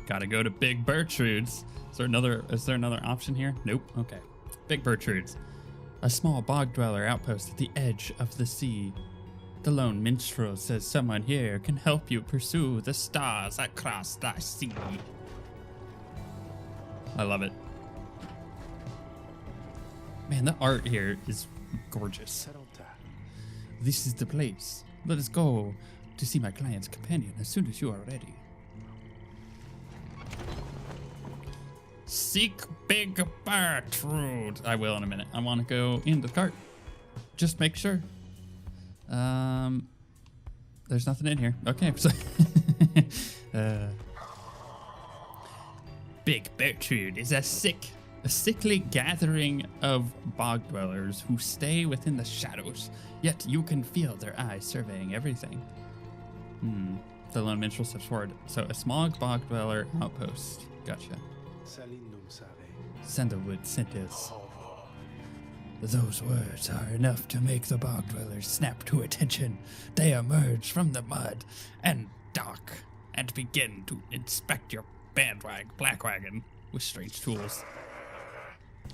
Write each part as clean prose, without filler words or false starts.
Gotta go to Big Bertrude's. Is there another option here? Nope. Okay. Big Bertrude's. A small bog dweller outpost at the edge of the sea. The lone minstrel says someone here can help you pursue the stars across the sea. I love it. Man, the art here is gorgeous. This is the place. Let us go to see my client's companion as soon as you are ready. Seek Big Bertrude. I will in a minute. I want to go in the cart. Just make sure. There's nothing in here. Okay. So Big Bertrude is a sickly gathering of bog dwellers who stay within the shadows, yet you can feel their eyes surveying everything. The lone minstrel steps forward. So a small bog dweller outpost. Gotcha. Sandalwood sent us. Those words are enough to make the bog dwellers snap to attention. They emerge from the mud and dock and begin to inspect your black wagon with strange tools.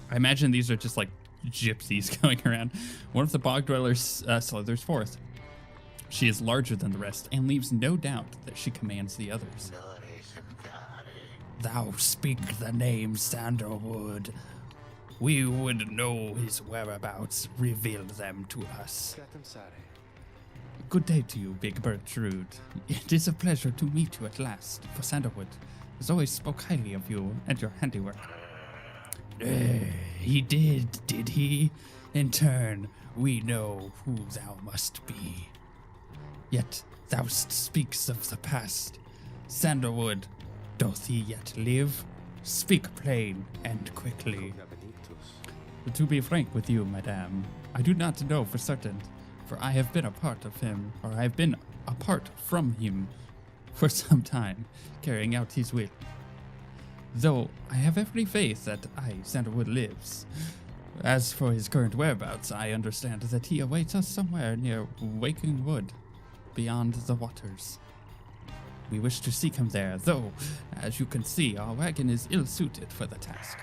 I imagine these are just like gypsies going around. One of the bog dwellers slithers forth. She is larger than the rest and leaves no doubt that she commands the others. Thou speak the name Sandalwood. We would know his whereabouts. Reveal them to us. Good day to you, Big Bertrude. It is a pleasure to meet you at last, for Sandalwood has always spoke highly of you and your handiwork. He did he? In turn, we know who thou must be. Yet thou speaks of the past. Sandalwood, doth he yet live? Speak plain and quickly. To be frank with you, madame, I do not know for certain, for I have been a part of him, or I have been apart from him for some time, carrying out his will. Though I have every faith that Sandalwood lives. As for his current whereabouts, I understand that he awaits us somewhere near Waking Wood, beyond the waters. We wish to seek him there, though, as you can see, our wagon is ill-suited for the task.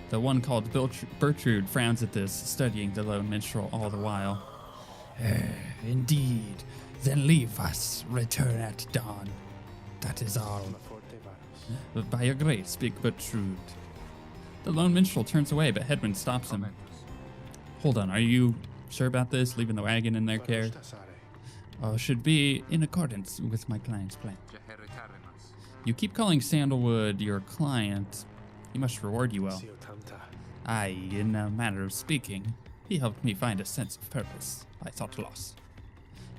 The one called Bertrude frowns at this, studying the lone minstrel all the while. Indeed. Then leave us. Return at dawn. That is all. By your grace, Big Bertrude. The lone minstrel turns away, but Hedwyn stops him. Hold on, are you sure about this? Leaving the wagon in their care? Should be in accordance with my client's plan. You keep calling Sandalwood your client. He must reward you well. Aye, in a manner of speaking. He helped me find a sense of purpose I thought lost.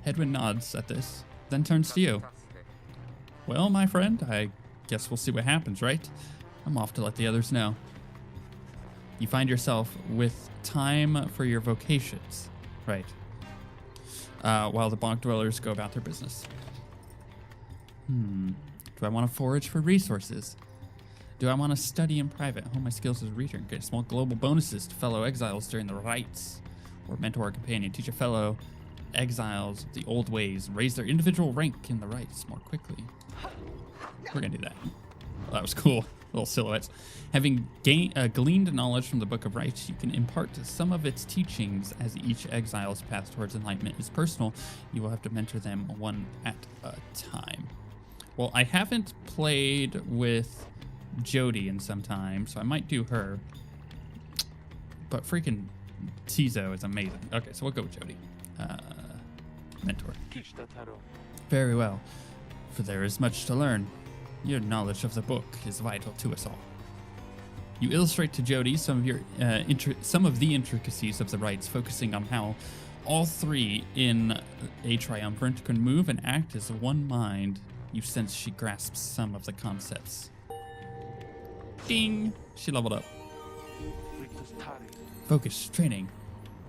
Hedwyn nods at this, then turns to you. Well, my friend, I guess we'll see what happens, right? I'm off to let the others know. You find yourself with time for your vocations, right? While the bog dwellers go about their business. Do I want to forage for resources? Do I want to study in private, hone my skills as a reader, and get small global bonuses to fellow exiles during the rites? Or mentor a companion, teach a fellow exiles the old ways, and raise their individual rank in the rites more quickly? We're going to do that. Well, that was cool. Little silhouettes. Having gleaned knowledge from the Book of Rites, you can impart some of its teachings. As each exile's path towards enlightenment is personal, you will have to mentor them one at a time. Well, I haven't played with Jody in some time, so I might do her. But freaking Tizo is amazing. Okay, so we'll go with Jody. Mentor. Very well, for there is much to learn. Your knowledge of the book is vital to us all. You illustrate to Jody some of the intricacies of the rites, focusing on how all three in a triumvirate can move and act as one mind. You sense she grasps some of the concepts. Ding! She leveled up. Focus, training,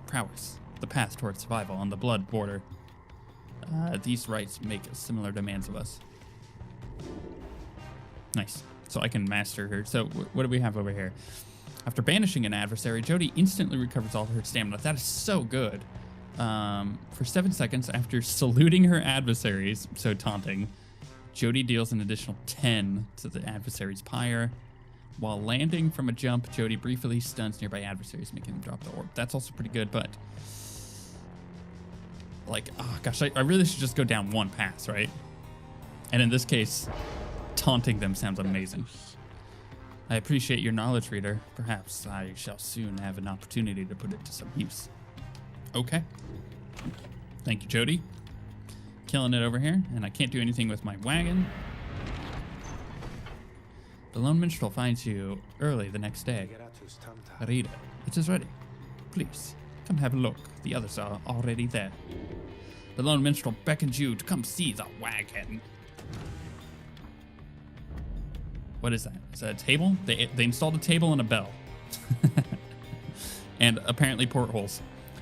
prowess, the path towards survival on the blood border. These rites make similar demands of us. Nice. So I can master her. So what do we have over here? After banishing an adversary, Jody instantly recovers all of her stamina. That is so good. For 7 seconds after saluting her adversaries, so taunting, Jody deals an additional 10 to the adversary's pyre. While landing from a jump, Jody briefly stuns nearby adversaries, making them drop the orb. That's also pretty good, but like, oh gosh, I really should just go down one pass, right? And in this case, taunting them sounds amazing. I appreciate your knowledge, reader. Perhaps I shall soon have an opportunity to put it to some use. Okay. Thank you, Jody. Killing it over here, and I can't do anything with my wagon. The lone minstrel finds you early the next day. Rita, it is ready. Please, come have a look. The others are already there. The lone minstrel beckons you to come see the wagon. What is that? Is that a table? They installed a table and a bell. And apparently portholes.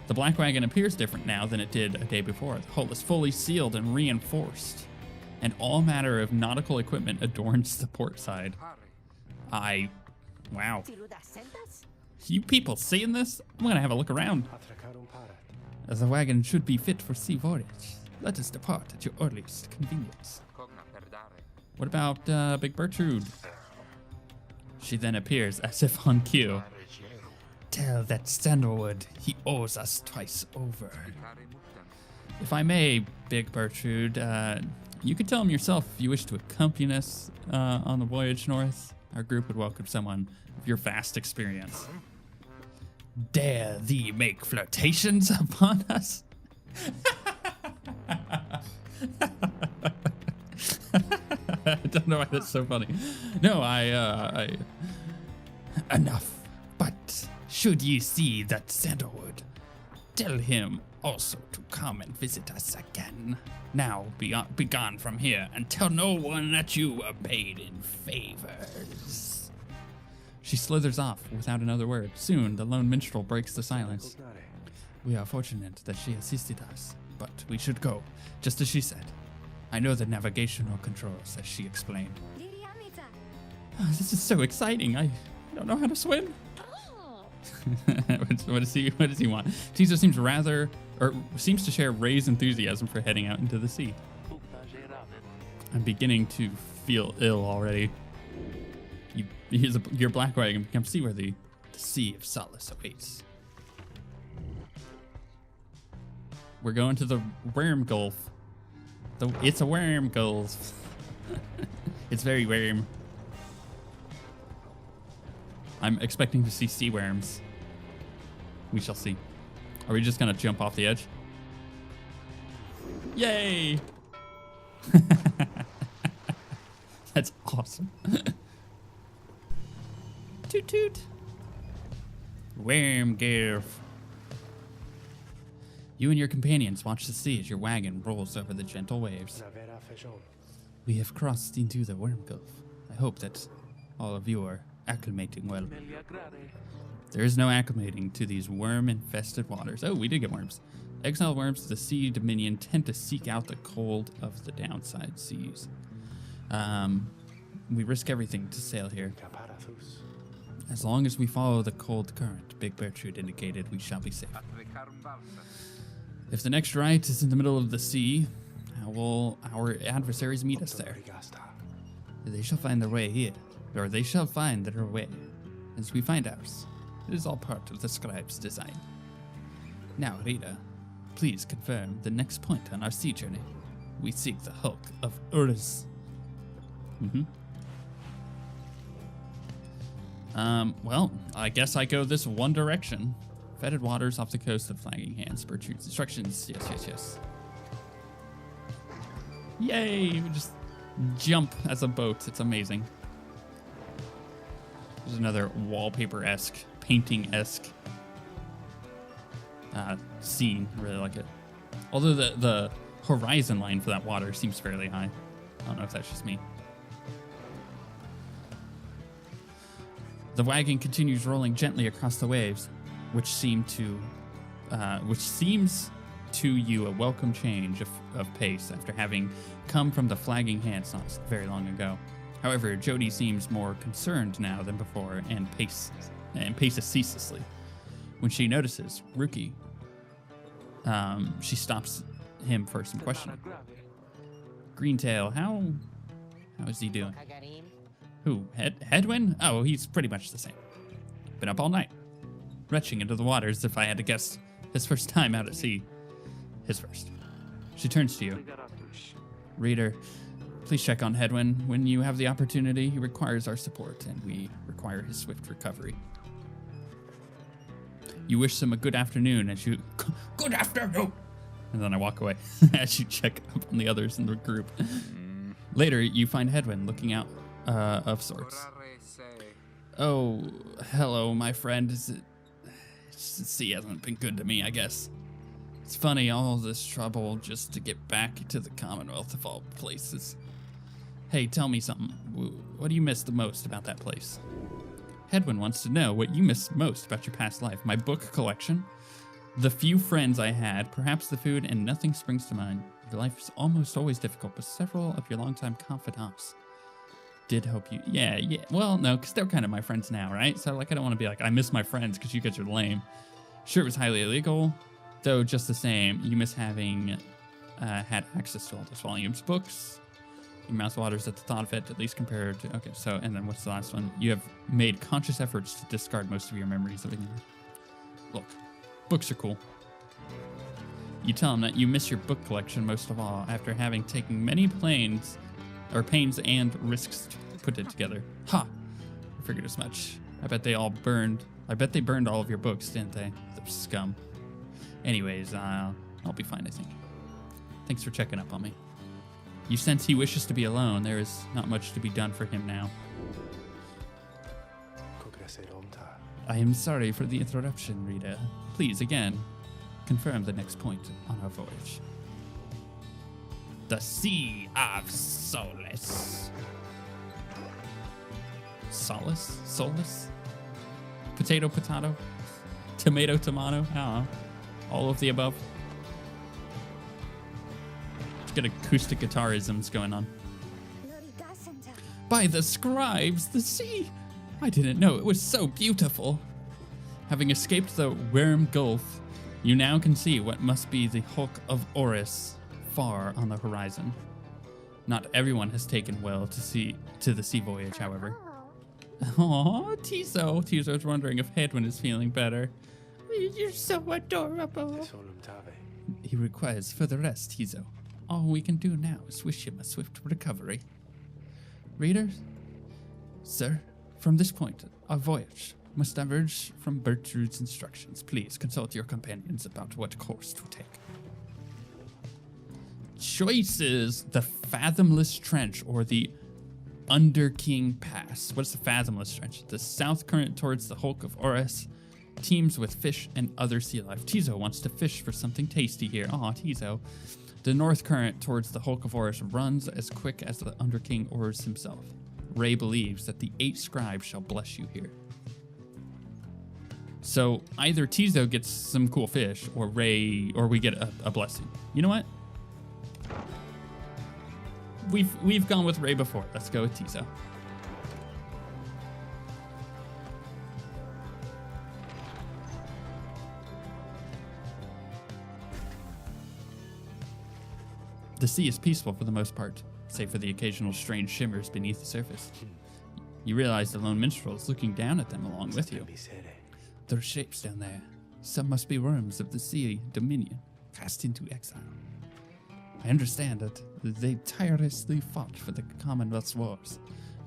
The black wagon appears different now than it did a day before. The hull is fully sealed and reinforced, and all manner of nautical equipment adorns the port side. Wow. You people seeing this? I'm gonna have a look around. As the wagon should be fit for sea voyage, let us depart at your earliest convenience. What about Big Bertrude? She then appears as if on cue. Tell that Sandalwood he owes us twice over. If I may, Big Bertrude, you could tell him yourself if you wish to accompany us on the voyage north. Our group would welcome someone of your vast experience. Dare thee make flirtations upon us? I don't know why that's so funny. No, I enough. But should ye see that Sandalwood, tell him also to come and visit us again. Now be gone from here and tell no one that you were paid in favors. She slithers off without another word. Soon, the lone minstrel breaks the silence. We are fortunate that she assisted us, but we should go, just as she said. I know the navigational controls, as she explained. Oh, this is so exciting. I don't know how to swim. What does he want? Tizo seems to share Ray's enthusiasm for heading out into the sea. I'm beginning to feel ill already. Your black wagon becomes seaworthy. The Sea of Solace awaits. We're going to the Worm Gulf. It's a worm gulf. It's very worm. I'm expecting to see sea worms. We shall see. Are we just gonna jump off the edge? Yay! That's awesome. Toot toot. Worm gulf. You and your companions watch the sea as your wagon rolls over the gentle waves. We have crossed into the Worm Gulf. I hope that all of you are acclimating well. There is no acclimating to these worm-infested waters. Oh, we did get worms. Exile worms of the Sea Dominion tend to seek out the cold of the downside seas. We risk everything to sail here. As long as we follow the cold current, Big Bertrude indicated, we shall be safe. If the next right is in the middle of the sea, how will our adversaries meet us there? They shall find their way here, or they shall find their way as we find ours. It is all part of the scribe's design. Now, Rita, please confirm the next point on our sea journey. We seek the hulk of Urz. Well, I guess I go this one direction. Fetid waters off the coast of Flagging Hands. Bertrude's instructions. Yes. Yay! We just jump as a boat. It's amazing. There's another wallpaper-esque, painting-esque scene. I really like it. Although the horizon line for that water seems fairly high. I don't know if that's just me. The wagon continues rolling gently across the waves, which seems to you a welcome change of pace after having come from the Flagging Hands not very long ago. However, Jody seems more concerned now than before, and and paces ceaselessly. When she notices Rookie, she stops him for some questioning. Greentail, how is he doing? Who? Hedwin? Oh, he's pretty much the same. Been up all night, retching into the waters. If I had to guess, his first time out at sea. His first. She turns to you. Reader, please check on Hedwin. When you have the opportunity, he requires our support, and we require his swift recovery. You wish him a good afternoon, and you... Good afternoon! And then I walk away as you check up on the others in the group. Later, you find Hedwin looking out of sorts. Oh, hello, my friend. The sea hasn't been good to me, I guess. It's funny, all this trouble just to get back to the Commonwealth of all places. Hey, tell me something. What do you miss the most about that place? Hedwin wants to know what you miss most about your past life. My book collection, the few friends I had, perhaps the food, and nothing springs to mind. Your life is almost always difficult, but several of your longtime confidants did help you. Yeah. Well, no, because they're kind of my friends now, right? So, like, I don't want to be like, I miss my friends because you guys are lame. Sure, it was highly illegal, though just the same, you miss having had access to all those volumes, books. Your mouth waters at the thought of it, at least compared to... Okay, so, and then what's the last one? You have made conscious efforts to discard most of your memories of it. Look, books are cool. You tell him that you miss your book collection most of all after having taken many pains and risks to put it together. Ha! I figured as much. I bet they burned all of your books, didn't they? The scum. Anyways, I'll be fine, I think. Thanks for checking up on me. You sense he wishes to be alone. There is not much to be done for him now. I am sorry for the interruption, Rita. Please, again, confirm the next point on our voyage. The Sea of Solace. Solace? Solace? Potato, potato? Tomato, tomato? I don't know. All of the above. Got acoustic guitarisms going on. By the scribes, the sea! I didn't know it was so beautiful. Having escaped the Worm Gulf, you now can see what must be the hulk of Oris far on the horizon. Not everyone has taken well to the sea voyage, however. Aww, Tiso. Tiso's wondering if Hedwin is feeling better. You're so adorable. He requires further rest, Tiso. All we can do now is wish him a swift recovery. Readers, sir, from this point, our voyage must diverge from Bertrude's instructions. Please consult your companions about what course to take. Choices: the Fathomless Trench or the Underking Pass. What's the Fathomless Trench? The south current towards the hulk of Oris teems with fish and other sea life. Tiso wants to fish for something tasty here. Aw, Tiso. The north current towards the hulk of Oris runs as quick as the Underking Oris himself. Ray believes that the 8 scribes shall bless you here. So either Tiso gets some cool fish, or we get a blessing. You know what? We've gone with Ray before. Let's go with Tiso. The sea is peaceful for the most part, save for the occasional strange shimmers beneath the surface. You realize the lone minstrel is looking down at them along with you. There are shapes down there. Some must be worms of the sea dominion, cast into exile. I understand that they tirelessly fought for the Commonwealth's wars.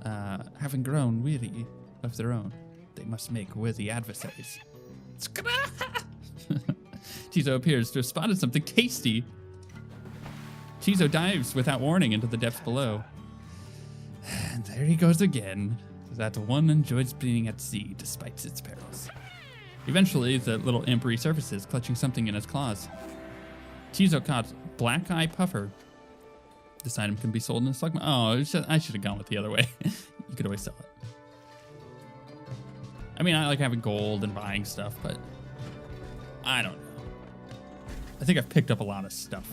Having grown weary of their own, they must make worthy adversaries. Tiso appears to have spotted something tasty. Tiso dives without warning into the depths below. And there he goes again. That one enjoys being at sea despite its perils. Eventually, the little imp resurfaces, clutching something in its claws. Tiso caught Black Eye Puffer. This item can be sold in a slug. Oh, I should have gone with the other way. You could always sell it. I mean, I like having gold and buying stuff, but I don't know. I think I've picked up a lot of stuff.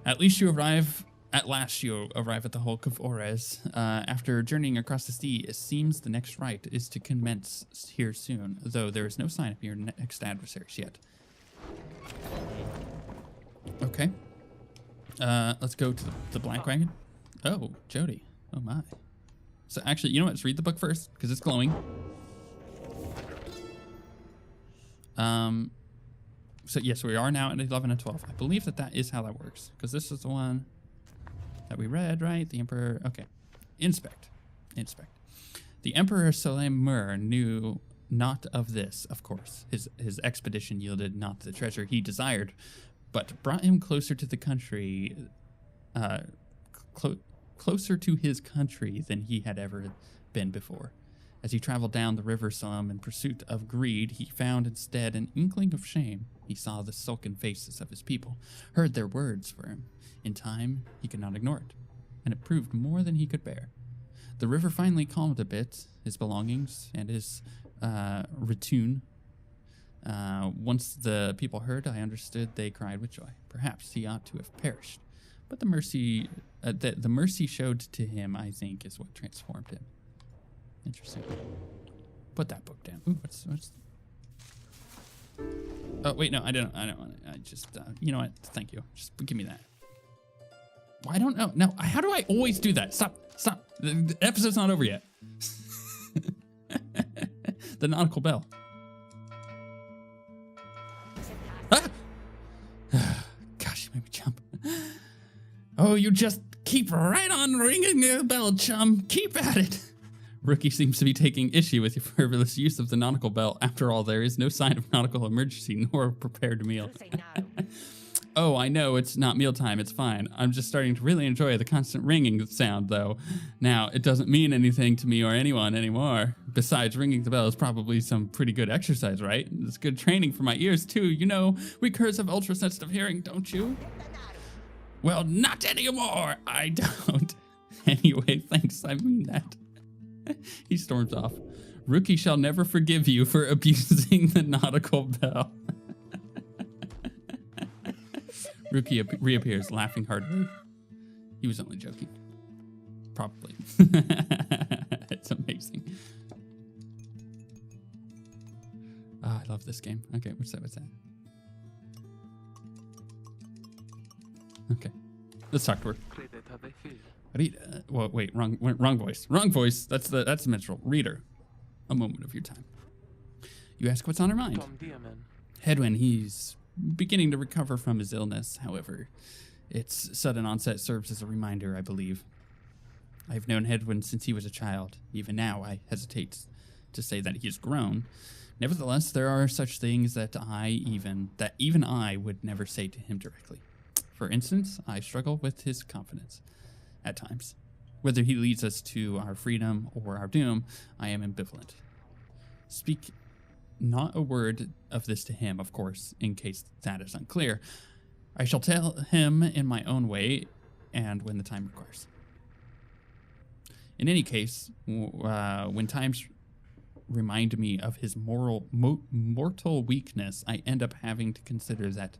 At least you arrive At last you arrive at the Hulk of Ores. After journeying across the sea, it seems the next rite is to commence here soon, though there is no sign of your next adversaries yet. Okay. Let's go to the Black Wagon. Oh, Jody. Oh my. So actually, you know what? Let's read the book first, because it's glowing. So yes, we are now at 11 and 12. I believe that is how that works, because this is the one that we read, right? The Emperor, okay. Inspect. The Emperor Solemur knew not of this, of course. His expedition yielded not the treasure he desired, but brought him closer to the country, closer to his country than he had ever been before. As he traveled down the river some in pursuit of greed, he found instead an inkling of shame. He saw the sulken faces of his people, heard their words for him. In time, he could not ignore it, and it proved more than he could bear. The river finally calmed a bit, his belongings and his return. Once the people heard, I understood they cried with joy. Perhaps he ought to have perished, but the mercy showed to him, I think, is what transformed him. Interesting. Put that book down. Ooh, what's? Oh wait, no, I don't want it. I just, you know what? Thank you. Just give me that. Well, I don't know. No, how do I always do that? Stop. The episode's not over yet. The nautical bell. Ah! Gosh, you made me jump. Oh, you just keep right on ringing the bell, chum. Keep at it. Rookie seems to be taking issue with your frivolous use of the nautical bell. After all, there is no sign of nautical emergency nor a prepared meal. Oh, I know, it's not mealtime, it's fine. I'm just starting to really enjoy the constant ringing sound, though. Now, it doesn't mean anything to me or anyone anymore. Besides, ringing the bell is probably some pretty good exercise, right? It's good training for my ears, too. You know, we curs have ultra-sensitive hearing, don't you? Well, not anymore! I don't. Anyway, thanks, I mean that. He storms off. Rookie shall never forgive you for abusing the nautical bell. Rookie reappears, laughing heartily. He was only joking. Probably. It's amazing. Oh, I love this game. Okay, what's that? Okay. Let's talk to her. Well, wait, wrong voice. That's the minstrel. Reader, a moment of your time. You ask what's on her mind. Hedwin, he's beginning to recover from his illness. However, its sudden onset serves as a reminder, I believe. I've known Hedwin since he was a child. Even now, I hesitate to say that he has grown. Nevertheless, there are such things that even I would never say to him directly. For instance, I struggle with his confidence. At times. Whether he leads us to our freedom or our doom, I am ambivalent. Speak not a word of this to him, of course, in case that is unclear. I shall tell him in my own way and when the time requires. In any case, when times remind me of his mortal weakness, I end up having to consider that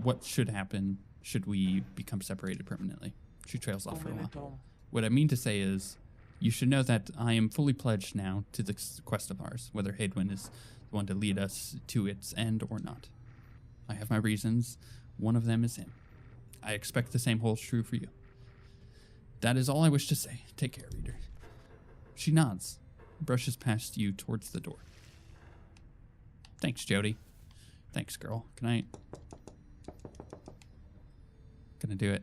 what should happen should we become separated permanently. She trails off for a while. What I mean to say is, you should know that I am fully pledged now to this quest of ours, whether Hedwin is the one to lead us to its end or not. I have my reasons. One of them is him. I expect the same holds true for you. That is all I wish to say. Take care, reader. She nods, brushes past you towards the door. Thanks, Jody. Thanks, girl. Can I do it?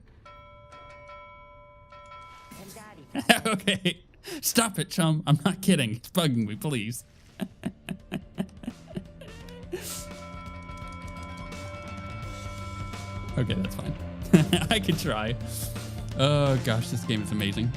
Okay. Stop it, chum. I'm not kidding. It's bugging me, please. Okay, that's fine. I can try. Oh, gosh, this game is amazing.